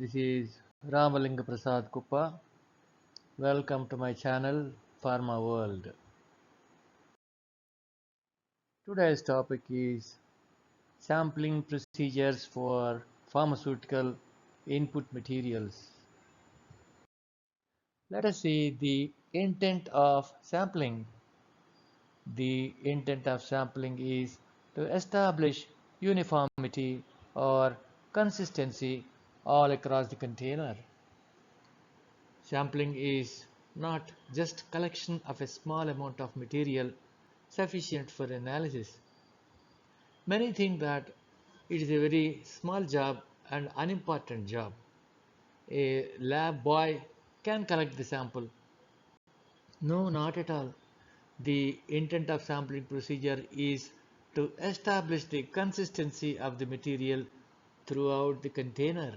This is Ramalinga Prasad Kuppa. Welcome to my channel Pharma World. Today's topic is sampling procedures for pharmaceutical input materials. Let us see the intent of sampling. The intent of sampling is to establish uniformity or consistency all across the container. Sampling is not just collection of a small amount of material sufficient for analysis. Many think that it is a very small job and unimportant job. A lab boy can collect the sample. No, not at all. The intent of sampling procedure is to establish the consistency of the material throughout the container.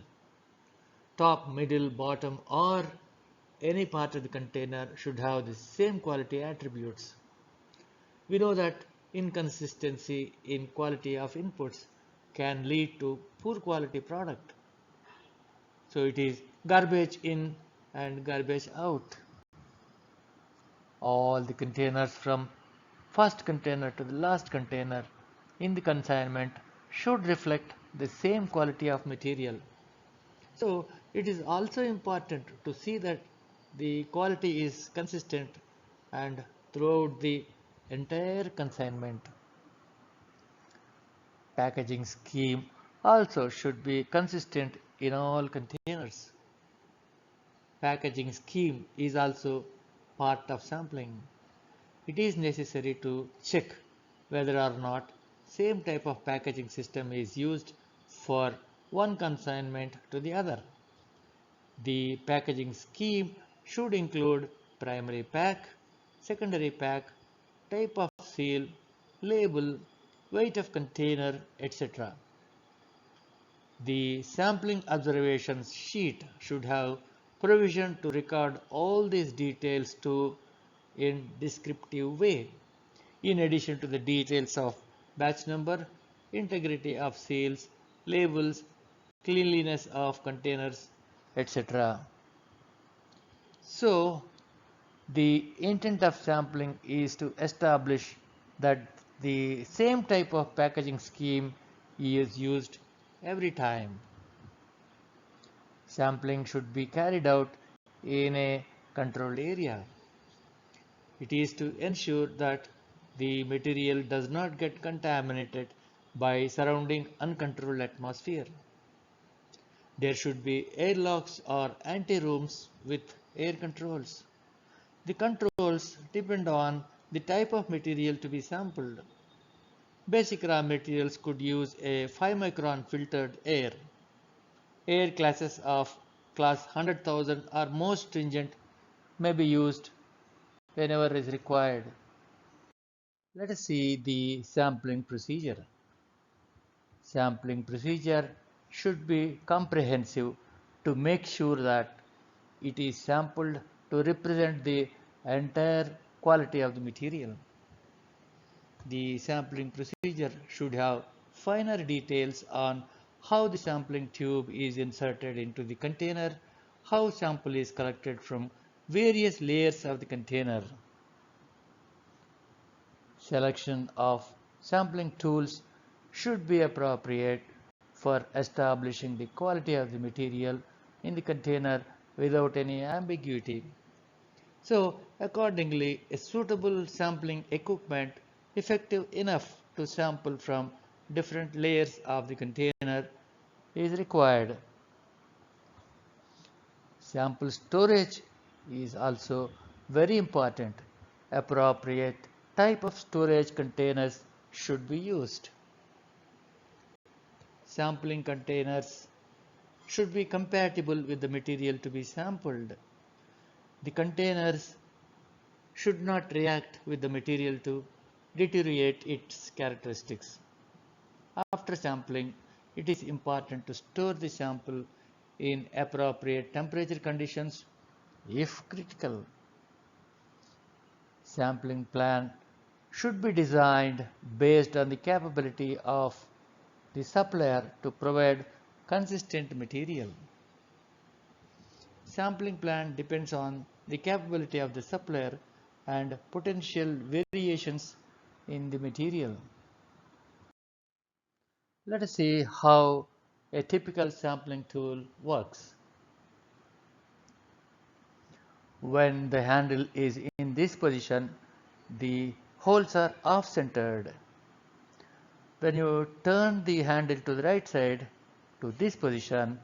Top, middle, bottom, or any part of the container should have the same quality attributes. We know that inconsistency in quality of inputs can lead to poor quality product. So it is garbage in and garbage out. All the containers from first container to the last container in the consignment should reflect the same quality of material. So it is also important to see that the quality is consistent and throughout the entire consignment. Packaging scheme also should be consistent in all containers. Packaging scheme is also part of sampling. It is necessary to check whether or not same type of packaging system is used for one consignment to the other. The packaging scheme should include primary pack, secondary pack, type of seal, label, weight of container, etc. The sampling observations sheet should have provision to record all these details too in descriptive way, in addition to the details of batch number, integrity of seals, labels, cleanliness of containers, etc. So, the intent of sampling is to establish that the same type of packaging scheme is used every time. Sampling should be carried out in a controlled area. It is to ensure that the material does not get contaminated by surrounding uncontrolled atmosphere. There should be airlocks or anti-rooms with air controls. The controls depend on the type of material to be sampled. Basic raw materials could use a 5 micron filtered air. Air classes of class 100,000 or more stringent may be used whenever is required. Let us see the sampling procedure. Sampling procedure should be comprehensive to make sure that it is sampled to represent the entire quality of the material. The sampling procedure should have finer details on how the sampling tube is inserted into the container, how sample is collected from various layers of the container. Selection of sampling tools should be appropriate for establishing the quality of the material in the container without any ambiguity. So, accordingly, a suitable sampling equipment effective enough to sample from different layers of the container is required. Sample storage is also very important. Appropriate type of storage containers should be used. Sampling containers should be compatible with the material to be sampled. The containers should not react with the material to deteriorate its characteristics. After sampling, it is important to store the sample in appropriate temperature conditions if critical. Sampling plan should be designed based on the capability of the supplier to provide consistent material. sampling plan depends on the capability of the supplier and potential variations in the material. Let us see how a typical sampling tool works. When the handle is in this position, the holes are off-centered. When you turn the handle to the right side to this position,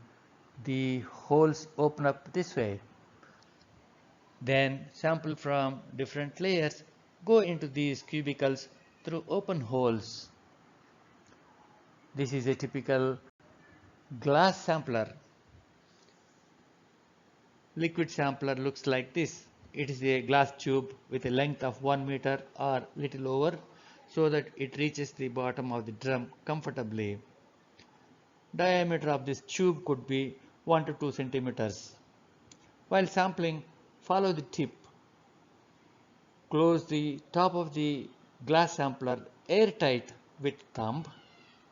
the holes open up this way. Then sample from different layers go into these cubicles through open holes. This is a typical glass sampler. Liquid sampler looks like this. It is a glass tube with a length of 1 meter or little over so that it reaches the bottom of the drum comfortably. Diameter of this tube could be 1 to 2 centimeters. While sampling, follow the tip. Close the top of the glass sampler airtight with thumb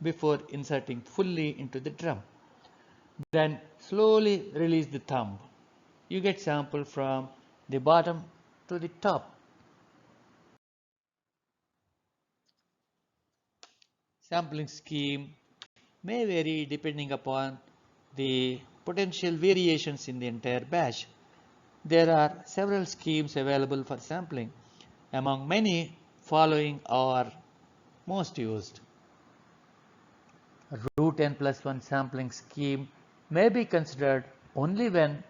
before inserting fully into the drum. Then slowly release the thumb. You get sample from the bottom to the top. Sampling scheme may vary depending upon the potential variations in the entire batch. There are several schemes available for sampling. Among many, following are most used. Root n+1 sampling scheme may be considered only when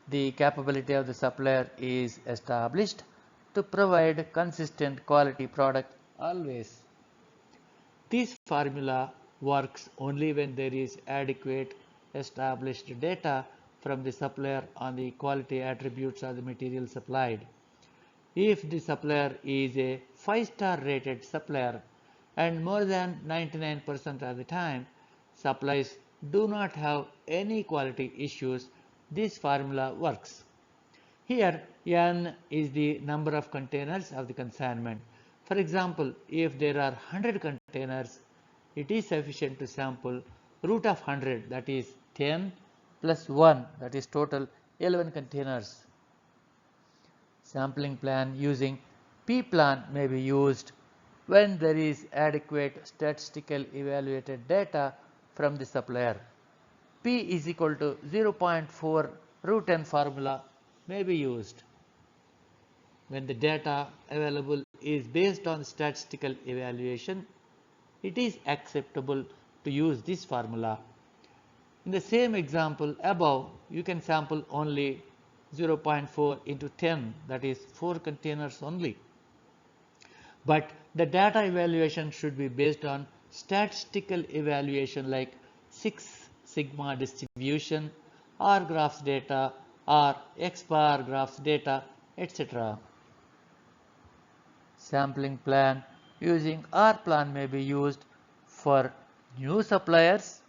the capability of the supplier is established to provide consistent quality product always. This formula works only when there is adequate established data from the supplier on the quality attributes of the material supplied. If the supplier is a 5-star rated supplier and more than 99% of the time supplies do not have any quality issues, this formula works. Here N is the number of containers of the consignment. For example, if there are 100 containers, it is sufficient to sample root of 100, that is 10 plus 1, that is total 11 containers. Sampling plan using P-plan may be used when there is adequate statistical evaluated data from the supplier. P is equal to 0.4 root n formula may be used. When the data available is based on statistical evaluation, it is acceptable to use this formula. In the same example above, you can sample only 0.4 into 10, that is 4 containers only. But the data evaluation should be based on statistical evaluation like 6 sigma distribution, R graphs data, or X bar graphs data, etc. Sampling plan using R plan may be used for new suppliers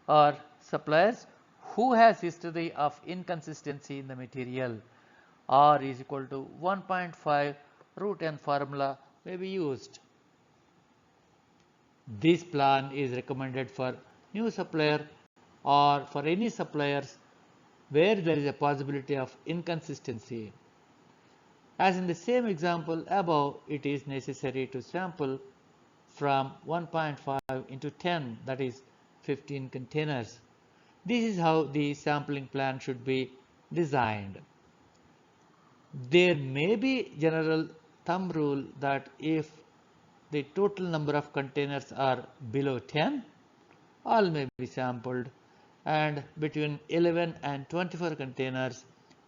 or suppliers who has history of inconsistency in the material. R is equal to 1.5 root n formula may be used. This plan is recommended for new supplier or for any suppliers where there is a possibility of inconsistency. As in the same example above, it is necessary to sample from 1.5 into 10, that is 15 containers. This is how the sampling plan should be designed. There may be general thumb rule that if the total number of containers are below 10, all may be sampled, and between 11 and 24 containers,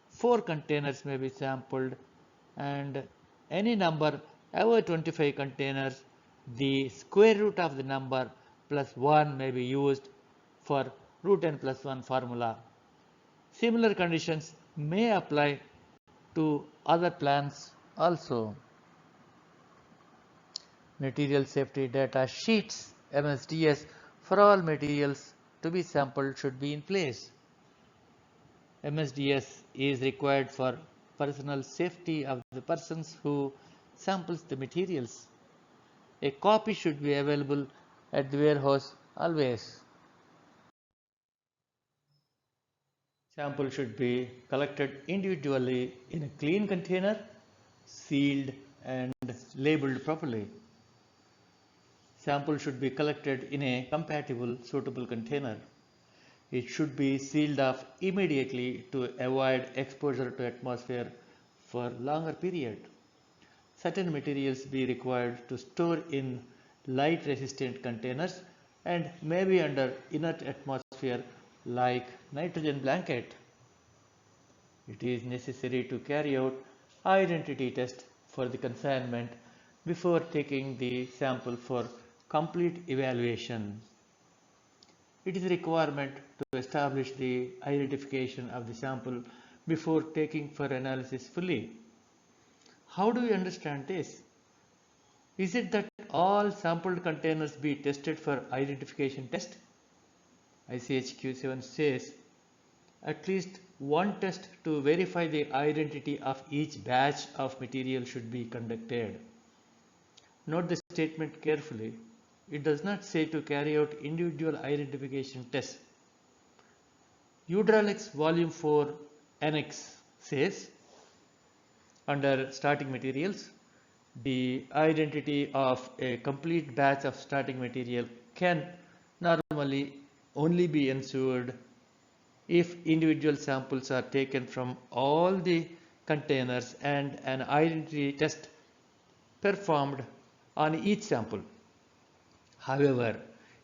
4 containers may be sampled, and any number above 25 containers, the square root of the number plus 1 may be used for root n plus 1 formula. Similar conditions may apply to other plans also. Material safety data sheets (MSDS) for all materials to be sampled should be in place. MSDS is required for personal safety of the persons who samples the materials. A copy should be available at the warehouse always. Sample should be collected individually in a clean container, sealed and labeled properly. Sample should be collected in a compatible, suitable container. It should be sealed off immediately to avoid exposure to atmosphere for longer period. Certain materials be required to store in light resistant containers and may be under inert atmosphere like nitrogen blanket. It is necessary to carry out identity test for the consignment before taking the sample for complete evaluation. It is a requirement to establish the identification of the sample before taking for analysis fully. How do we understand this? Is it that all sampled containers be tested for identification test? ICH-Q7 says at least one test to verify the identity of each batch of material should be conducted. Note the statement carefully. It does not say to carry out individual identification tests. Hydraulics Volume 4 Annex says under starting materials, the identity of a complete batch of starting material can normally only be ensured if individual samples are taken from all the containers and an identity test performed on each sample. However,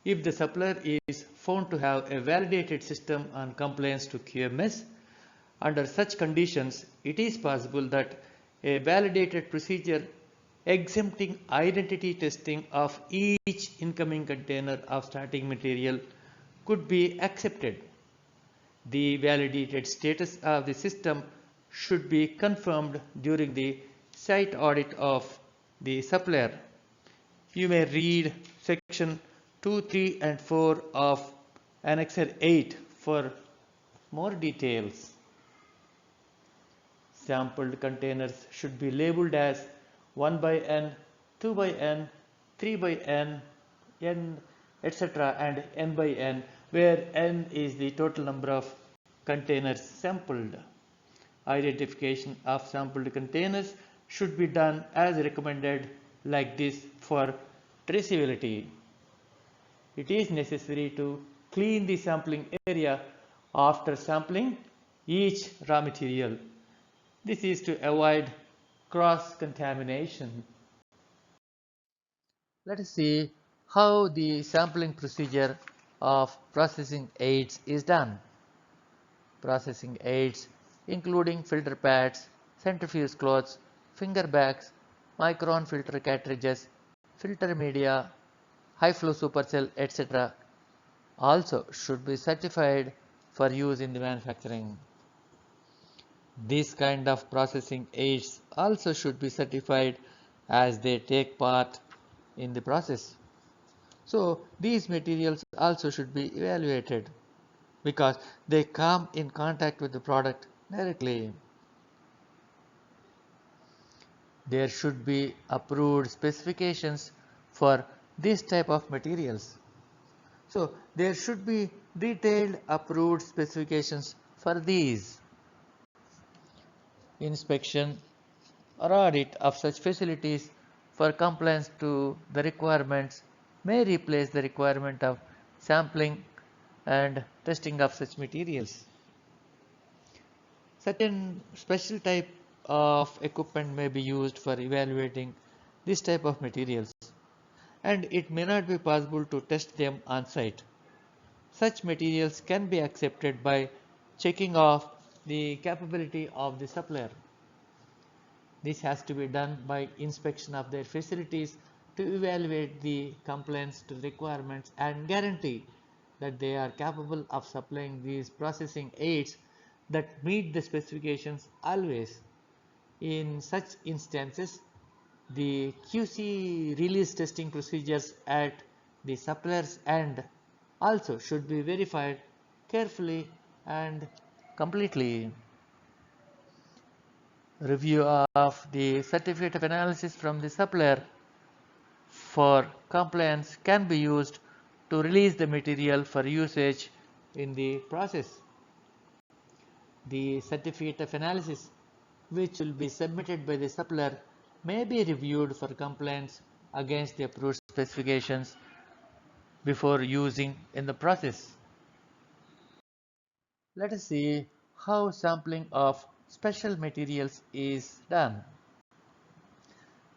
if the supplier is found to have a validated system on compliance to QMS, under such conditions, it is possible that a validated procedure exempting identity testing of each incoming container of starting material could be accepted. The validated status of the system should be confirmed during the site audit of the supplier. You may read section 2, 3 and 4 of Annexure 8 for more details. Sampled containers should be labeled as 1 by n, 2 by n, 3 by n, etc. and n by n, where n is the total number of containers sampled. Identification of sampled containers should be done as recommended like this for traceability. It is necessary to clean the sampling area after sampling each raw material. This is to avoid cross-contamination. Let us see how the sampling procedure of processing aids is done. Processing aids including filter pads, centrifuge cloths, finger bags, micron filter cartridges, filter media, high flow supercell, etc. also should be certified for use in the manufacturing. These kind of processing aids also should be certified as they take part in the process. So these materials also should be evaluated because they come in contact with the product directly. There should be approved specifications for this type of materials. So there should be detailed approved specifications for these. Inspection or audit of such facilities for compliance to the requirements may replace the requirement of sampling and testing of such materials. Certain special type of equipment may be used for evaluating this type of materials, and it may not be possible to test them on site. Such materials can be accepted by checking off the capability of the supplier. This has to be done by inspection of their facilities to evaluate the compliance to requirements and guarantee that they are capable of supplying these processing aids that meet the specifications always. In such instances, the QC release testing procedures at the supplier's end also should be verified carefully and completely. Review of the certificate of analysis from the supplier for compliance can be used to release the material for usage in the process. The certificate of analysis, which will be submitted by the supplier, may be reviewed for compliance against the approved specifications before using in the process. Let us see how sampling of special materials is done.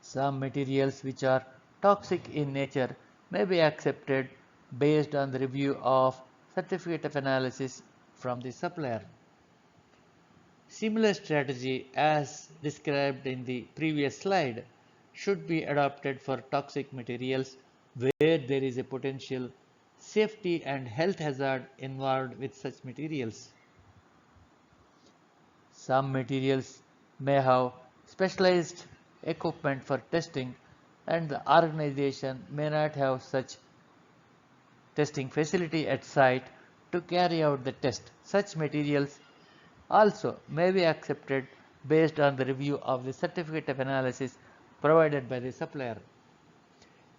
Some materials which are toxic in nature may be accepted based on the review of certificate of analysis from the supplier. Similar strategy as described in the previous slide should be adopted for toxic materials where there is a potential safety and health hazard involved with such materials. Some materials may have specialized equipment for testing, and the organization may not have such testing facility at site to carry out the test. Such materials also may be accepted based on the review of the certificate of analysis provided by the supplier.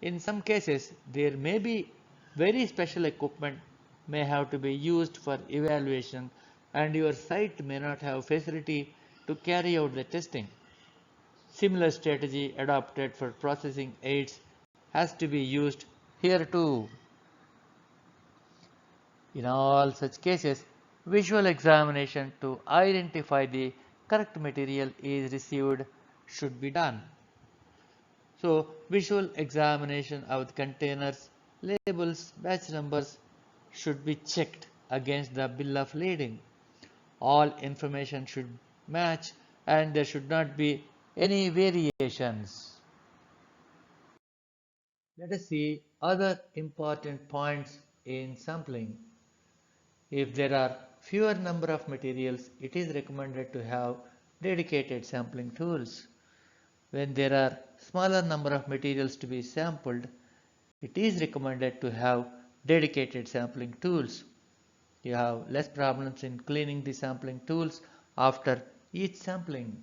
In some cases, there may be very special equipment may have to be used for evaluation, and your site may not have facility to carry out the testing. Similar strategy adopted for processing aids has to be used here too. In all such cases, visual examination to identify the correct material is received should be done. So, visual examination of the containers, labels, batch numbers should be checked against the bill of lading. All information should match and there should not be any variations. Let us see other important points in sampling. If there are fewer number of materials, it is recommended to have dedicated sampling tools. When there are smaller number of materials to be sampled, it is recommended to have dedicated sampling tools. You have less problems in cleaning the sampling tools after each sampling.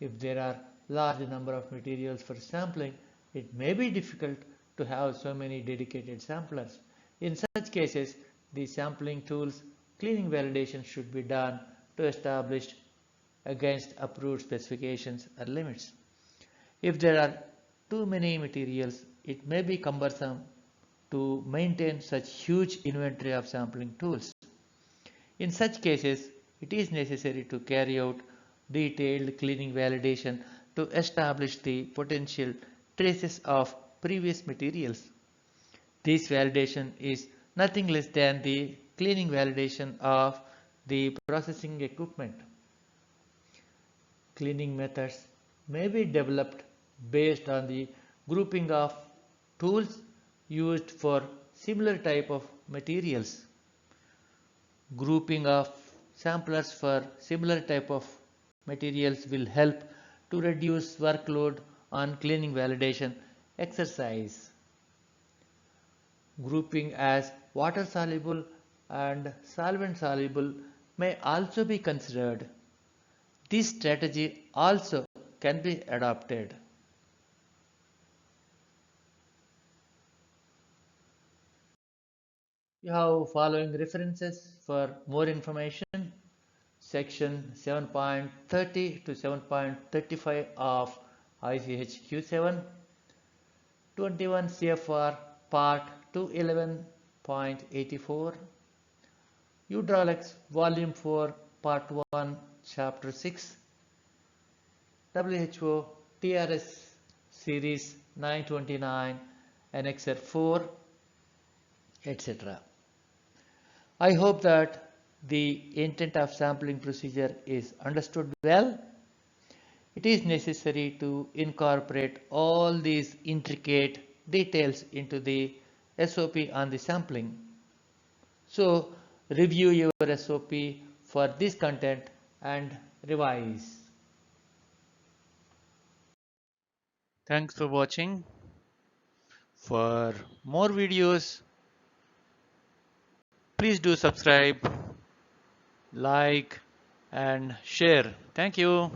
If there are large number of materials for sampling, it may be difficult to have so many dedicated samplers. In such cases, the sampling tools cleaning validation should be done to establish against approved specifications or limits. If there are too many materials, it may be cumbersome to maintain such huge inventory of sampling tools. In such cases, it is necessary to carry out detailed cleaning validation to establish the potential traces of previous materials. This validation is nothing less than the cleaning validation of the processing equipment. Cleaning methods may be developed based on the grouping of tools used for similar type of materials. Grouping of samplers for similar type of materials will help to reduce workload on cleaning validation exercise. Grouping as water soluble and solvent soluble may also be considered. This strategy also can be adopted. You have following references for more information. Section 7.30 to 7.35 of ICH Q7, 21 CFR Part 211.84, Hydraulics Volume 4 Part 1 Chapter 6, WHO TRS Series 929 Annexure 4, etc. I hope that the intent of sampling procedure is understood well. It is necessary to incorporate all these intricate details into the SOP on the sampling. So review your SOP for this content and revise. Thanks for watching. For more videos, please do subscribe, like and share. Thank you.